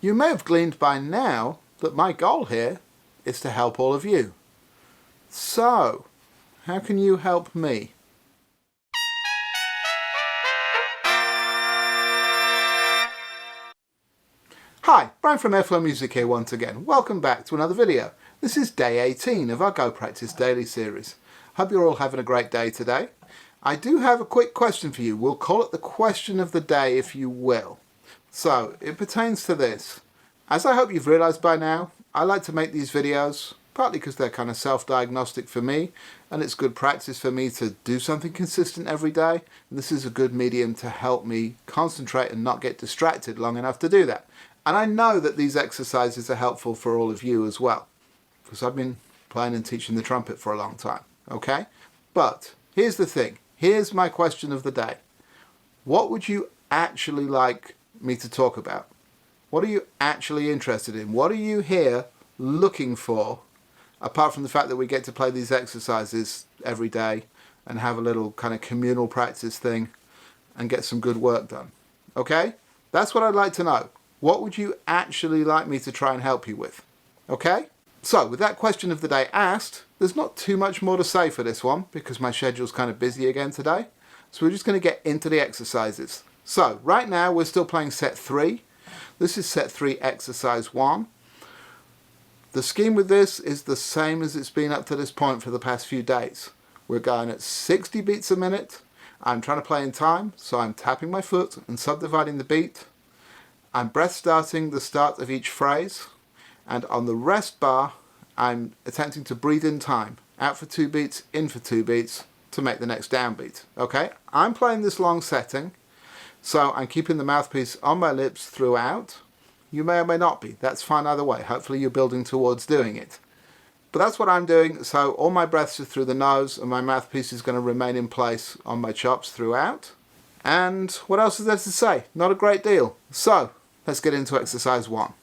You may have gleaned by now that my goal here is to help all of you. So, how can you help me? Hi, Bryan from Airflow Music here once again. Welcome back to another video. This is day 18 of our Go Practice Daily series. Hope you're all having a great day today. I do have a quick question for you. We'll call it the question of the day, if you will. So, it pertains to this. As I hope you've realised by now, I like to make these videos, partly because they're kind of self-diagnostic for me, and it's good practice for me to do something consistent every day. And this is a good medium to help me concentrate and not get distracted long enough to do that. And I know that these exercises are helpful for all of you as well, because I've been playing and teaching the trumpet for a long time, okay? But here's the thing. Here's my question of the day. What would you actually like me to talk about? What are you actually interested in? What are you here looking for, apart from the fact that we get to play these exercises every day and have a little kind of communal practice thing and get some good work done? Okay? That's what I'd like to know. What would you actually like me to try and help you with? Okay? So, with that question of the day asked, there's not too much more to say for this one because my schedule's kind of busy again today. So we're just going to get into the exercises. So, right now we're still playing set 3. This is set 3, exercise 1. The scheme with this is the same as it's been up to this point for the past few days. We're going at 60 beats a minute. I'm trying to play in time, so I'm tapping my foot and subdividing the beat. I'm breath starting the start of each phrase, and on the rest bar I'm attempting to breathe in time, out for 2 beats, in for 2 beats, to make the next downbeat. Okay, I'm playing this long setting, so I'm keeping the mouthpiece on my lips throughout. You may or may not be, that's fine either way. Hopefully you're building towards doing it. But that's what I'm doing, so all my breaths are through the nose and my mouthpiece is going to remain in place on my chops throughout. And what else is there to say? Not a great deal. So, let's get into exercise 1.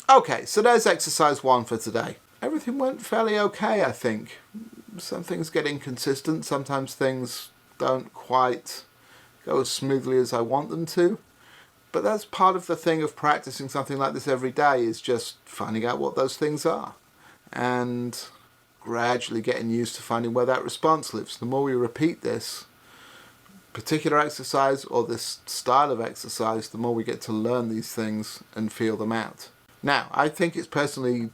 Okay, so there's exercise 1 for today. Everything went fairly okay, I think. Some things get inconsistent, sometimes things don't quite go as smoothly as I want them to. But that's part of the thing of practicing something like this every day, is just finding out what those things are and gradually getting used to finding where that response lives. The more we repeat this particular exercise or this style of exercise, the more we get to learn these things and feel them out. Now, I think it's personally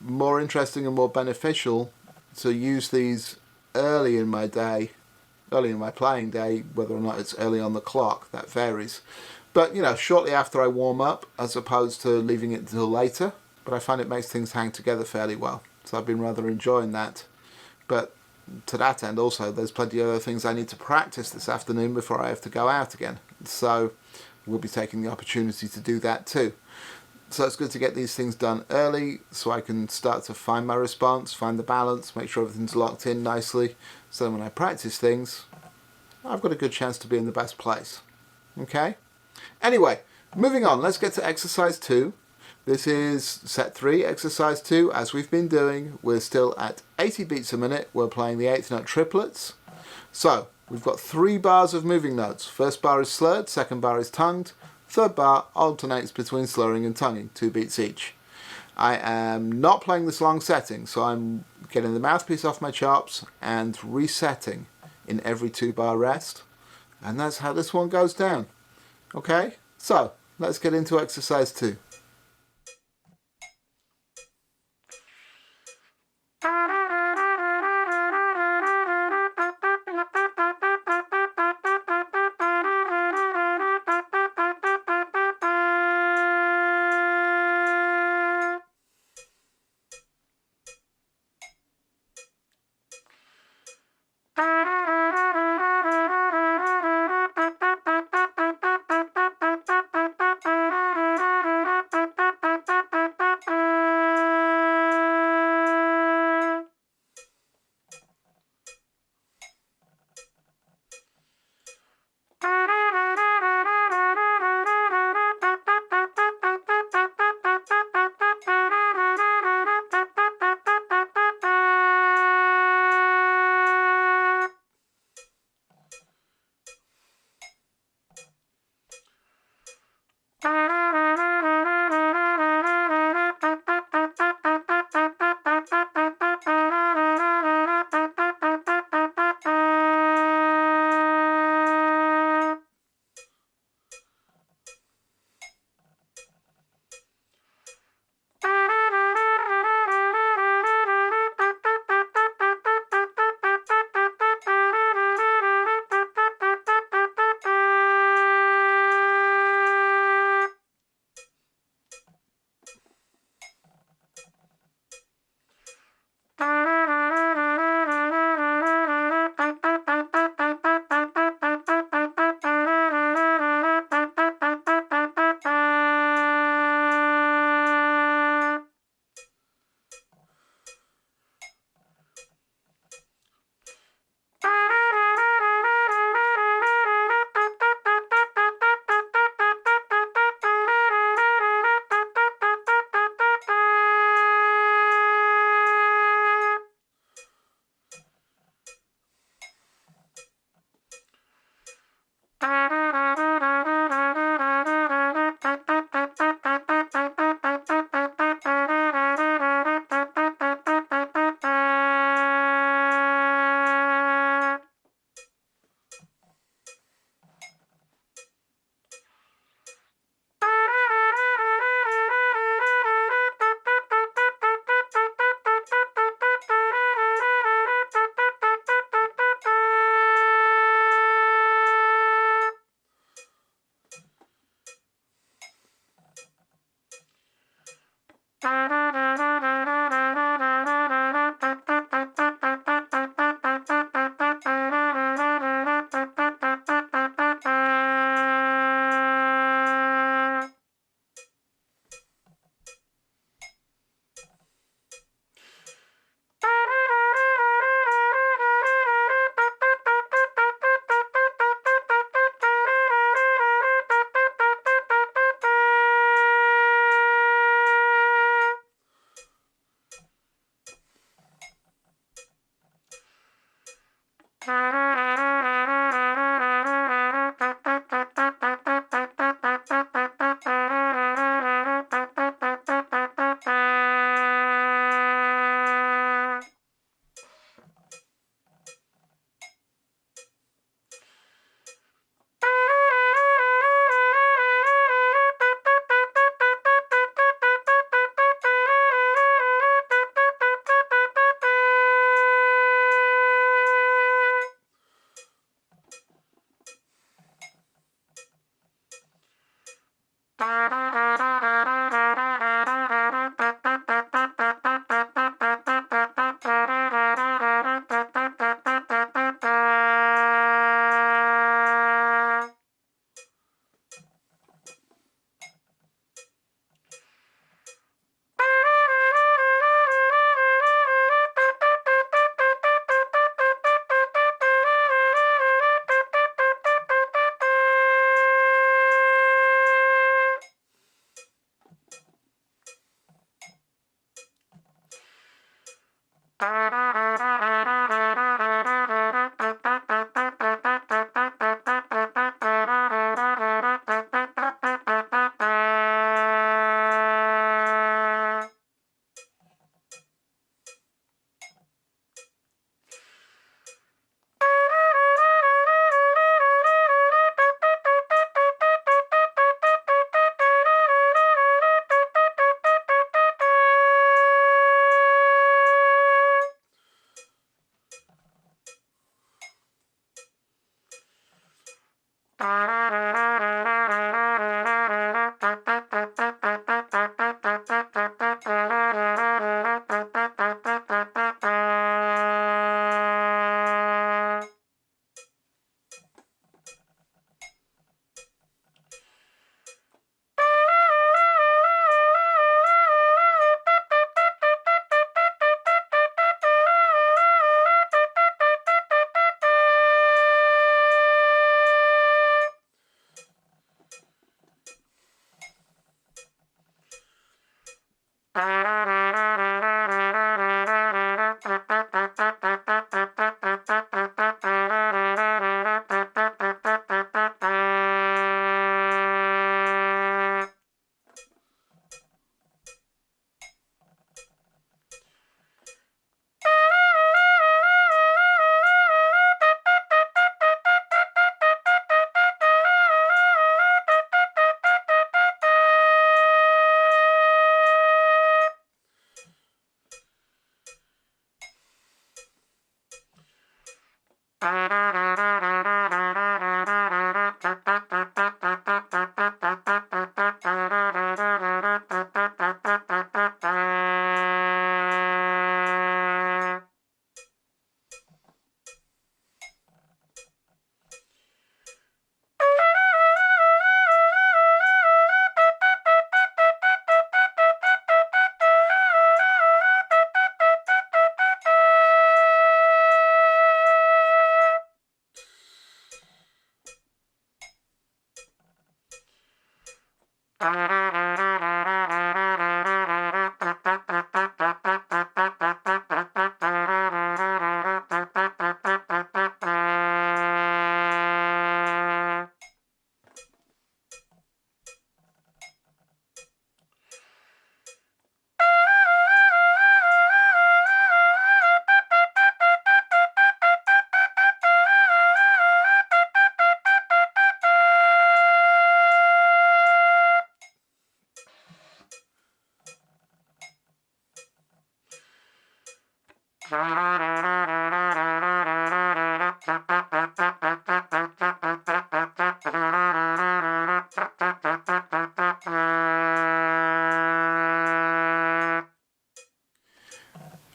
more interesting and more beneficial to use these early in my day, early in my playing day, whether or not it's early on the clock, that varies. But, shortly after I warm up, as opposed to leaving it until later. But I find it makes things hang together fairly well. So I've been rather enjoying that. But to that end also, there's plenty of other things I need to practice this afternoon before I have to go out again. So we'll be taking the opportunity to do that too. So it's good to get these things done early so I can start to find my response, find the balance, make sure everything's locked in nicely. So when I practice things, I've got a good chance to be in the best place. Okay? Anyway, moving on, let's get to exercise 2. This is set 3, exercise 2. As we've been doing, we're still at 80 beats a minute. We're playing the 8th note triplets. So, we've got 3 bars of moving notes. First bar is slurred, second bar is tongued, third bar alternates between slurring and tonguing, 2 beats each. I am not playing this long setting, so I'm getting the mouthpiece off my chops and resetting in every 2 bar rest. And that's how this one goes down. Okay, so let's get into exercise 2.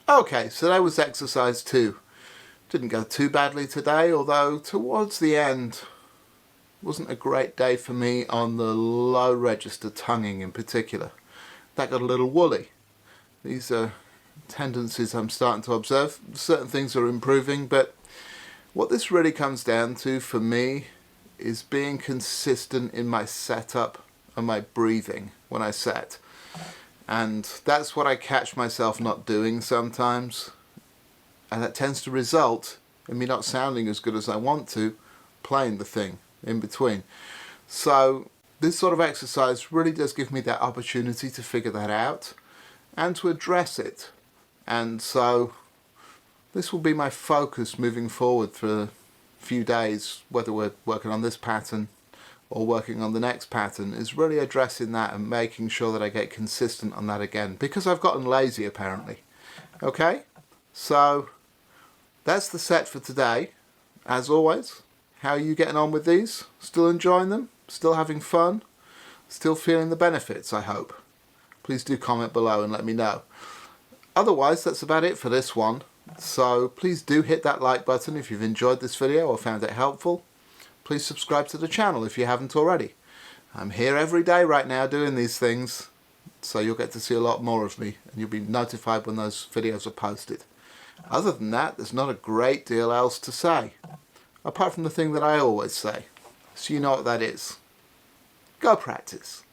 Okay, so that was exercise 2. Didn't go too badly today, although towards the end wasn't a great day for me on the low register tonguing in particular. That got a little woolly. These are tendencies I'm starting to observe. Certain things are improving, but what this really comes down to for me is being consistent in my setup and my breathing when I set. And that's what I catch myself not doing sometimes. And that tends to result in me not sounding as good as I want to, playing the thing in between. So this sort of exercise really does give me that opportunity to figure that out and to address it. And so this will be my focus moving forward for a few days, whether we're working on this pattern or working on the next pattern, is really addressing that and making sure that I get consistent on that again, because I've gotten lazy apparently. Okay, so that's the set for today. As always, how are you getting on with these? Still enjoying them? Still having fun? Still feeling the benefits, I hope. Please do comment below and let me know. Otherwise, that's about it for this one. So please do hit that like button if you've enjoyed this video or found it helpful. Please subscribe to the channel if you haven't already. I'm here every day right now doing these things, so you'll get to see a lot more of me and you'll be notified when those videos are posted. Other than that, there's not a great deal else to say, apart from the thing that I always say, so you know what that is. Go practice.